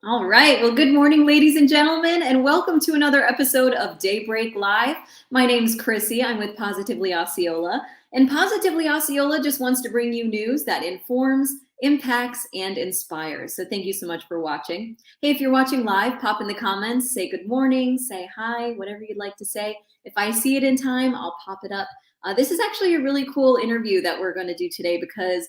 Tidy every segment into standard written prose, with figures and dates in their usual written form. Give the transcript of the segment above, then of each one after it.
All right. Well, good morning, ladies and gentlemen, and welcome to another episode of Daybreak Live. My name's Krissi. I'm with Positively Osceola. And Positively Osceola just wants to bring you news that informs, impacts, and inspires. So thank you so much for watching. Hey, if you're watching live, pop in the comments, say good morning, say hi, whatever you'd like to say. If I see it in time, I'll pop it up. This is actually a really cool interview that we're going to do today because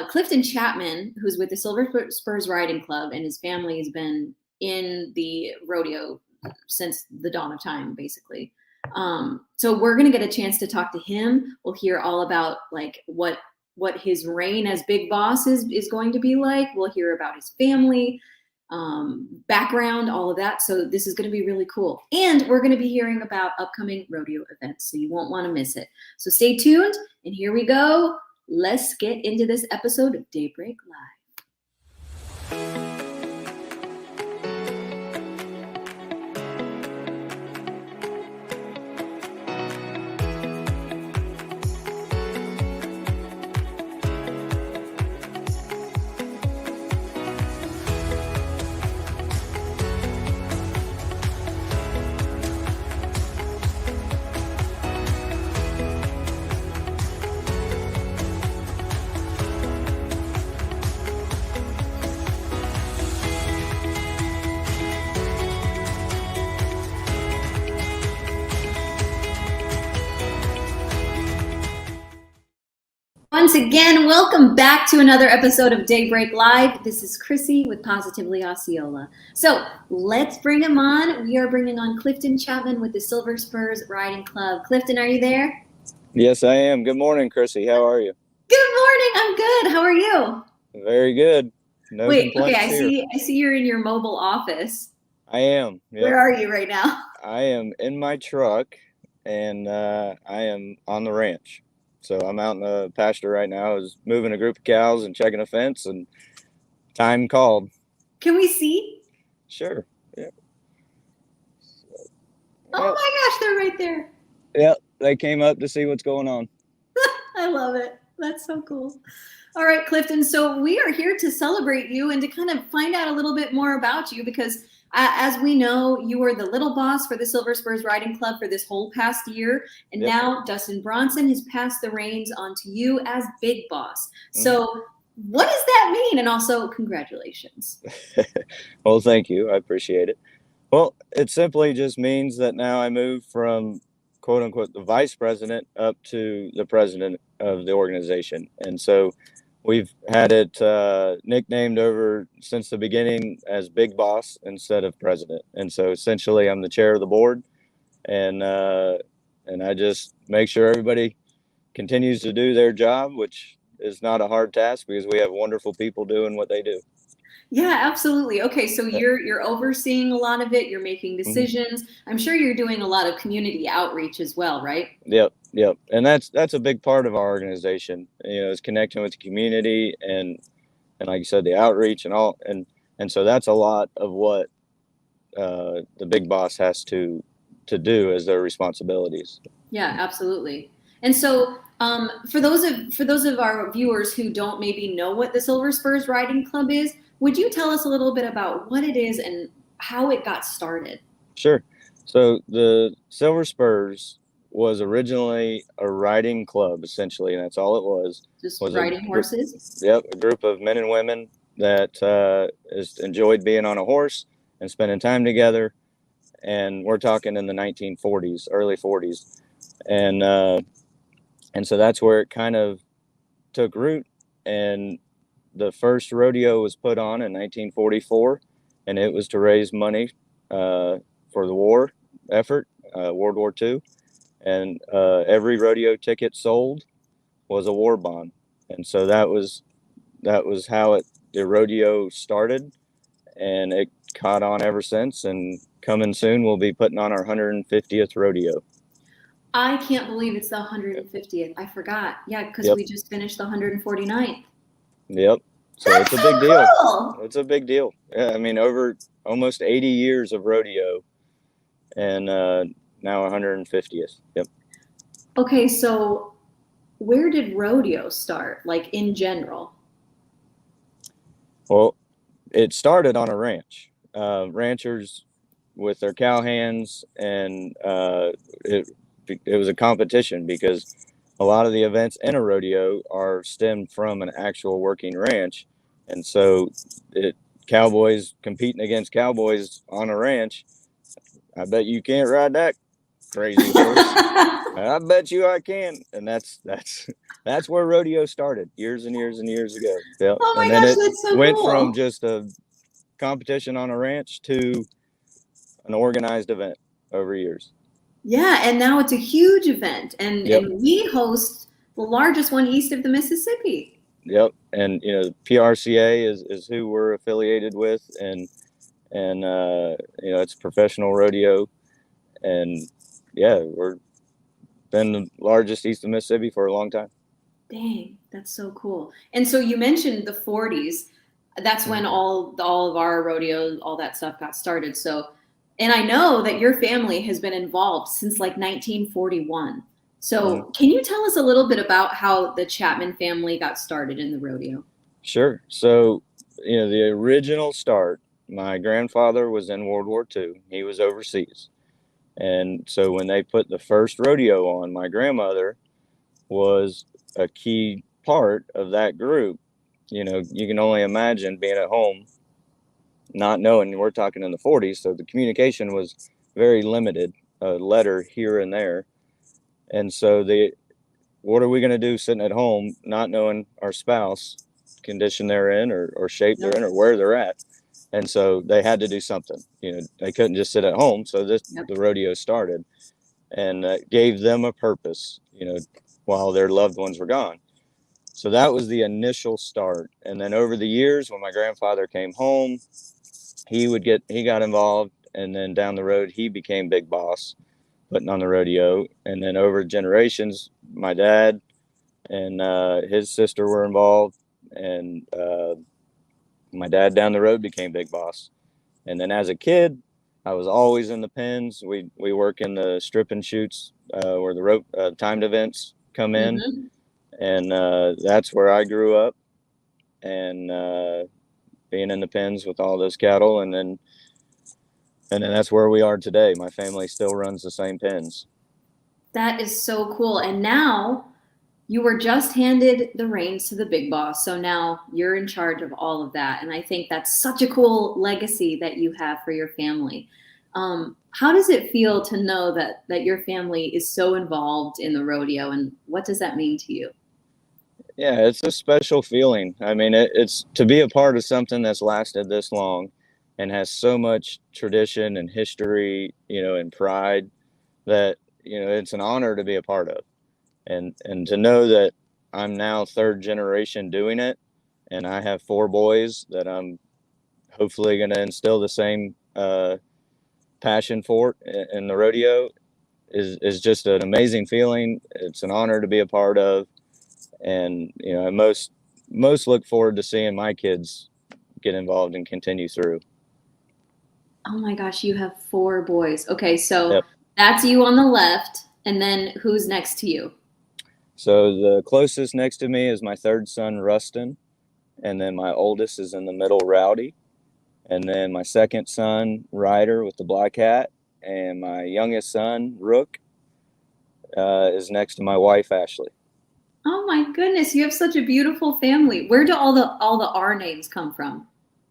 Clifton Chapman, who's with the Silver Spurs Riding Club, and his family has been in the rodeo since the dawn of time, basically. So we're gonna get a chance to talk to him. We'll hear all about like what his reign as big boss is going to be like. We'll hear about his family, background, all of that. So this is going to be really cool. And we're going to be hearing about upcoming rodeo events, so you won't want to miss it. So stay tuned, and here we go. Let's get into this episode of Daybreak Live. Once again, welcome back to another episode of Daybreak Live. This is Krissi with Positively Osceola. So let's bring him on. We are bringing on Clifton Chapman with the Silver Spurs Riding Club. Clifton, are you there? Yes, I am. Good morning, Krissi. How are you? Good morning. I'm good. How are you? Very good. No Wait, complaints okay, here. I see you're in your mobile office. I am. Yep. Where are you right now? I am in my truck, and I am on the ranch. So I'm out in the pasture right now. I was moving a group of cows and checking a fence, and time called. Can we see? Sure. Yeah. Oh my gosh, they're right there. Yep. They came up to see what's going on. I love it. That's so cool. All right, Clifton. So we are here to celebrate you and to kind of find out a little bit more about you because as we know, you were the little boss for the Silver Spurs Riding Club for this whole past year. And Yep. now Dustin Bronson has passed the reins on to you as big boss. So what does that mean? And also, congratulations. Well, thank you. I appreciate it. Well, it simply just means that now I move from quote unquote the vice president up to the president of the organization. And so we've had it nicknamed over since the beginning as Big Boss instead of president. And so essentially I'm the chair of the board, and I just make sure everybody continues to do their job, which is not a hard task because we have wonderful people doing what they do. Yeah, absolutely. Okay, so you're overseeing a lot of it. You're making decisions. I'm sure you're doing a lot of community outreach as well, right? Yep. And that's a big part of our organization. Is connecting with the community and like you said, the outreach and all, and so that's a lot of what the big boss has to do as their responsibilities. Yeah, absolutely. And so, for those of our viewers who don't maybe know what the Silver Spurs Riding Club is, would you tell us a little bit about what it is and how it got started? Sure. So the Silver Spurs was originally a riding club, essentially, and that's all it was. Just Was riding horses? Yep, a group of men and women that enjoyed being on a horse and spending time together. And we're talking in the 1940s, early 40s, and so that's where it kind of took root. And the first rodeo was put on in 1944, and it was to raise money for the war effort, World War II. And every rodeo ticket sold was a war bond. And so that was how the rodeo started, and it caught on ever since. And coming soon, we'll be putting on our 150th rodeo. I can't believe it's the 150th. I forgot. Yeah, because Yep. we just finished the 149th. Yep. So That's it's a big so deal. Cool. It's a big deal. Yeah, I mean, over almost 80 years of rodeo, and now 150th. Yep. Okay, so where did rodeo start, like in general? Well, it started on a ranch. ranchers with their cow hands, and it was a competition because a lot of the events in a rodeo are stemmed from an actual working ranch, and so cowboys competing against cowboys on a ranch. I bet you can't ride that crazy horse. I bet you I can, and that's where rodeo started years and years and years ago. Yep. Oh And my then gosh, it that's so went from cool. just a competition on a ranch to an organized event over years. Yeah, and now it's a huge event, and Yep, we host the largest one east of the Mississippi. yep. And PRCA is who we're affiliated with, and it's professional rodeo, and yeah, we're been the largest east of Mississippi for a long time. Dang, that's so cool. And so you mentioned the 40s. That's when all of our rodeos, all that stuff got started. So, and I know that your family has been involved since like 1941. Mm-hmm. So, can you tell us a little bit about how the Chapman family got started in the rodeo? Sure. So, the original start, my grandfather was in World War II. He was overseas. And so when they put the first rodeo on, my grandmother was a key part of that group. You can only imagine being at home, not knowing we're talking in the 40s. So the communication was very limited, a letter here and there. And so what are we going to do sitting at home, not knowing our spouse condition they're in, or shape they're Yep. in, or where they're at? And so they had to do something. They couldn't just sit at home. So Yep. the rodeo started, and gave them a purpose, while their loved ones were gone. So that was the initial start. And then over the years, when my grandfather came home, he got involved, and then down the road he became big boss, putting on the rodeo. And then over generations, my dad and his sister were involved, and my dad down the road became big boss. And then as a kid, I was always in the pens. We work in the strip and shoots, where the rope timed events come in, Hmm. and that's where I grew up, and being in the pens with all those cattle, and then that's where we are today. My family still runs the same pens. That is so cool. And now you were just handed the reins to the big boss. So now you're in charge of all of that. And I think that's such a cool legacy that you have for your family. How does it feel to know that your family is so involved in the rodeo, and what does that mean to you? Yeah, it's a special feeling. I mean, it's to be a part of something that's lasted this long and has so much tradition and history, and pride, that it's an honor to be a part of. And to know that I'm now third generation doing it, and I have four boys that I'm hopefully going to instill the same passion for in the rodeo, is just an amazing feeling. It's an honor to be a part of, and I most look forward to seeing my kids get involved and continue through. Oh my gosh, you have four boys. Okay, so Yep. that's you on the left, and then who's next to you? So the closest next to me is my third son, Rustin, and then my oldest is in the middle, Rowdy, and then my second son, Ryder, with the black hat, and my youngest son, Rook, is next to my wife, Ashley. Oh my goodness, you have such a beautiful family. Where do all the R names come from?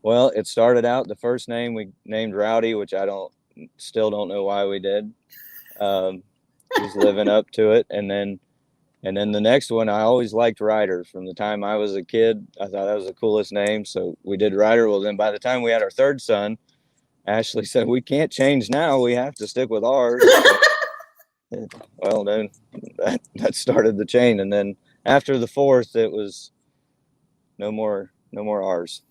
Well, it started out, the first name we named Rowdy, which I still don't know why we did. Um, just living up to it, and then the next one, I always liked Ryder. From the time I was a kid, I thought that was the coolest name, so we did Ryder. Well, then by the time we had our third son, Ashley said, "We can't change now. We have to stick with ours." Well, then that started the chain, and then after the fourth, it was no more ours.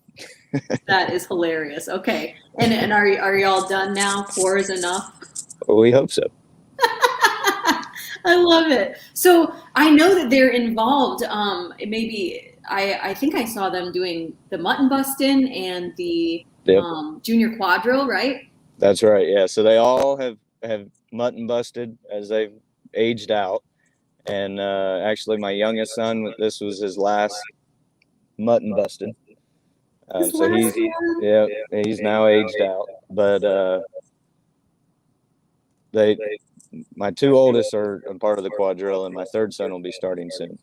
That is hilarious. Okay. And are y'all done now? Four is enough? Well, we hope so. I love it. So I know that they're involved. Maybe I think I saw them doing the mutton busting and the Yep, junior quadrille, right? that's right. Yeah, so they all have mutton busted as they've aged out, and actually, my youngest son, this was his last mutton busted. His So last one. he's now aged out, but they my two oldest are a part of the quadrille, and my third son will be starting soon.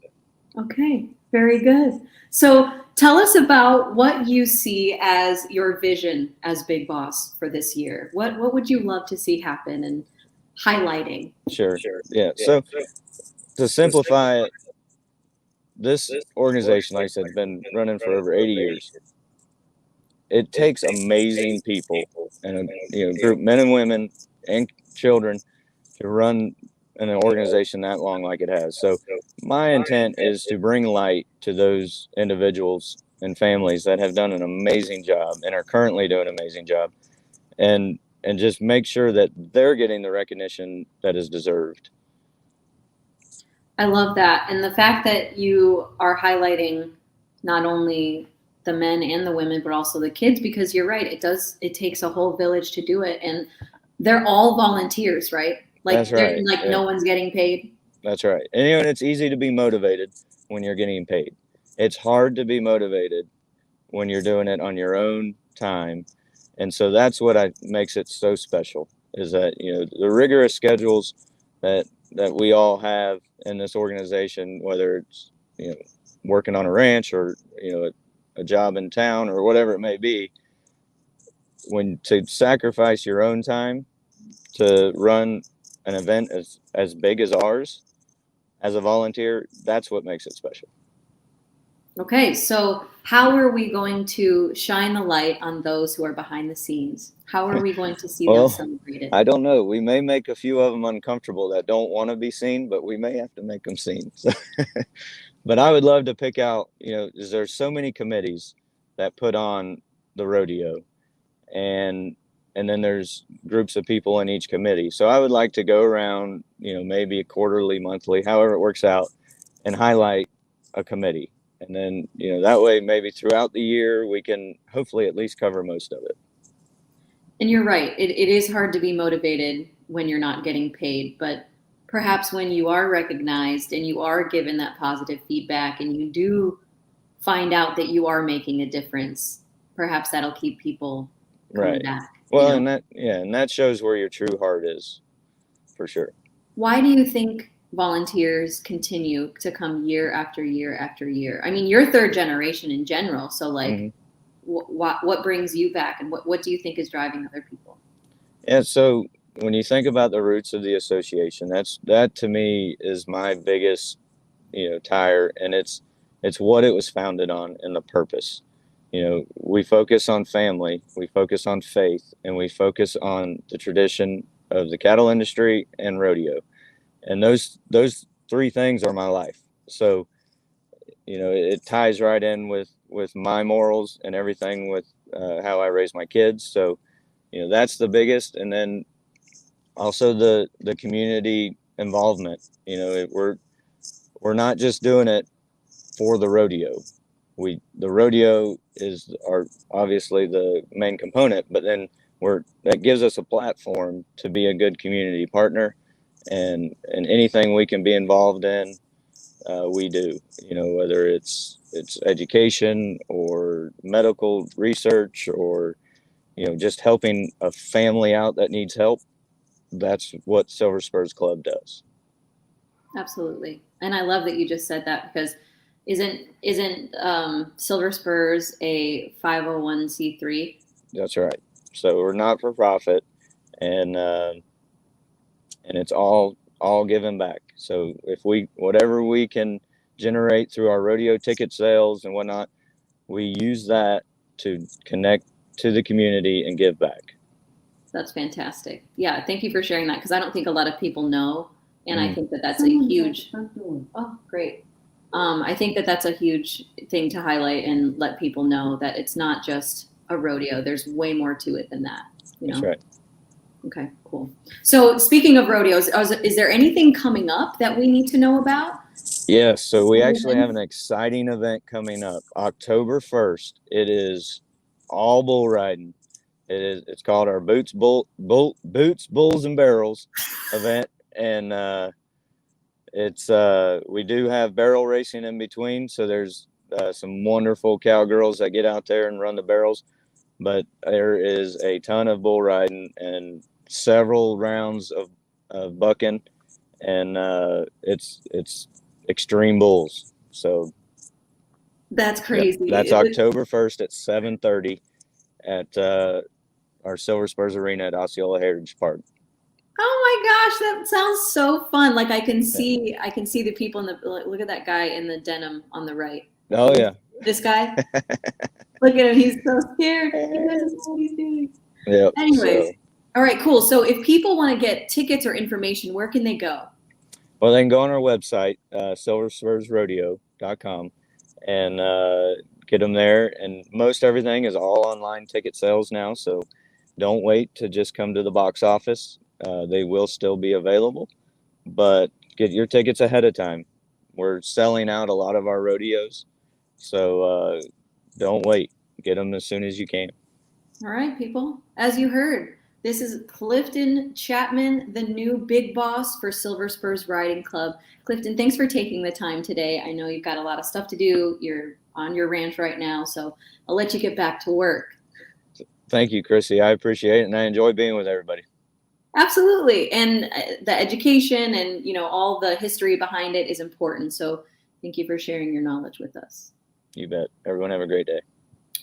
Okay, very good. So tell us about what you see as your vision as Big Boss for this year. What would you love to see happen and highlighting? Sure. Yeah. So to simplify it, this organization, like I said, has been running for over 80 years. It takes amazing people and a group, men and women and children, to run an organization that long like it has. So my intent is to bring light to those individuals and families that have done an amazing job and are currently doing an amazing job, and just make sure that they're getting the recognition that is deserved. I love that. And the fact that you are highlighting not only the men and the women, but also the kids, because you're right, it takes a whole village to do it. And they're all volunteers, right? Like That's right. like no one's getting paid. That's right. And it's easy to be motivated when you're getting paid. It's hard to be motivated when you're doing it on your own time. And so that's what makes it so special, is that, the rigorous schedules that we all have in this organization, whether it's, working on a ranch or, a job in town or whatever it may be, when to sacrifice your own time to run an event as big as ours as a volunteer, that's what makes it special. Okay, so how are we going to shine the light on those who are behind the scenes? How are we going to see them celebrated? I don't know. We may make a few of them uncomfortable that don't want to be seen, but we may have to make them seen. So, but I would love to pick out, there's so many committees that put on the rodeo, and then there's groups of people in each committee. So I would like to go around, maybe quarterly, monthly, however it works out, and highlight a committee. And then, that way, maybe throughout the year, we can hopefully at least cover most of it. And you're right. It is hard to be motivated when you're not getting paid. But perhaps when you are recognized and you are given that positive feedback and you do find out that you are making a difference, perhaps that'll keep people coming back. Well, and that shows where your true heart is, for sure. Why do you think volunteers continue to come year after year after year? I mean, you're third generation in general, so like, what brings you back, and what do you think is driving other people? Yeah, so when you think about the roots of the association, that to me is my biggest, tire, and it's what it was founded on and the purpose. We focus on family, we focus on faith, and we focus on the tradition of the cattle industry and rodeo. And those three things are my life. So, it ties right in with my morals and everything, with how I raise my kids. So, that's the biggest. And then also the community involvement. We're not just doing it for the rodeo. The rodeo is obviously the main component, but then that gives us a platform to be a good community partner, and anything we can be involved in, we do. Whether it's education or medical research, or just helping a family out that needs help. That's what Silver Spurs Club does. Absolutely. And I love that you just said that, because isn't Silver Spurs a 501c3? That's right. So we're not for profit, and it's all given back. So whatever we can generate through our rodeo ticket sales and whatnot, we use that to connect to the community and give back. That's fantastic. Yeah, thank you for sharing that, because I don't think a lot of people know, and I think that's a huge. Oh, great. I think that's a huge thing to highlight and let people know that it's not just a rodeo. There's way more to it than that. That's right. Okay, cool. So speaking of rodeos, is there anything coming up that we need to know about? Yes. So we actually have an exciting event coming up October 1st. It is all bull riding. It's called our Boots, Bulls, and Barrels event. And we do have barrel racing in between. So there's some wonderful cowgirls that get out there and run the barrels, but there is a ton of bull riding and several rounds of bucking, and it's extreme bulls. So That's crazy. that's October 1st at 7:30 at our Silver Spurs Arena at Osceola Heritage Park. Oh my gosh, that sounds so fun. Like I can see the people in the look at that guy in the denim on the right. Oh yeah. This guy. Look at him, he's so scared. He doesn't know what he's doing. Yep. Anyways, So, all right, cool. So if people want to get tickets or information, where can they go? well, they can go on our website, silverspursrodeo.com, and get them there. And most everything is all online ticket sales now, so don't wait to just come to the box office. They will still be available, but get your tickets ahead of time. We're selling out a lot of our rodeos, so don't wait. Get them as soon as you can. All right, people. As you heard, this is Clifton Chapman, the new big boss for Silver Spurs Riding Club. Clifton, thanks for taking the time today. I know you've got a lot of stuff to do. You're on your ranch right now, so I'll let you get back to work. Thank you, Krissi. I appreciate it, and I enjoy being with everybody. Absolutely. And the education and, all the history behind it is important. So thank you for sharing your knowledge with us. You bet. Everyone have a great day.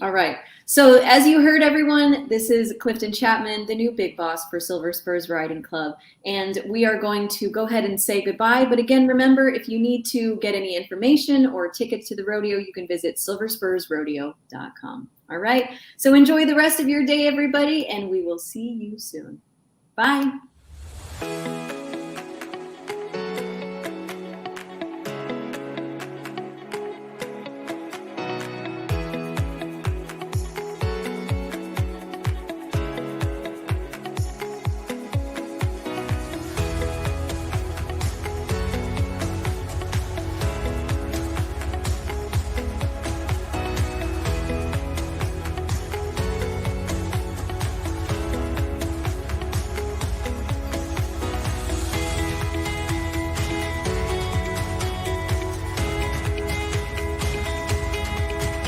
All right. So as you heard, everyone, this is Clifton Chapman, the new big boss for Silver Spurs Riding Club. And we are going to go ahead and say goodbye. But again, remember, if you need to get any information or tickets to the rodeo, you can visit silverspursrodeo.com. All right. So enjoy the rest of your day, everybody, and we will see you soon. Bye.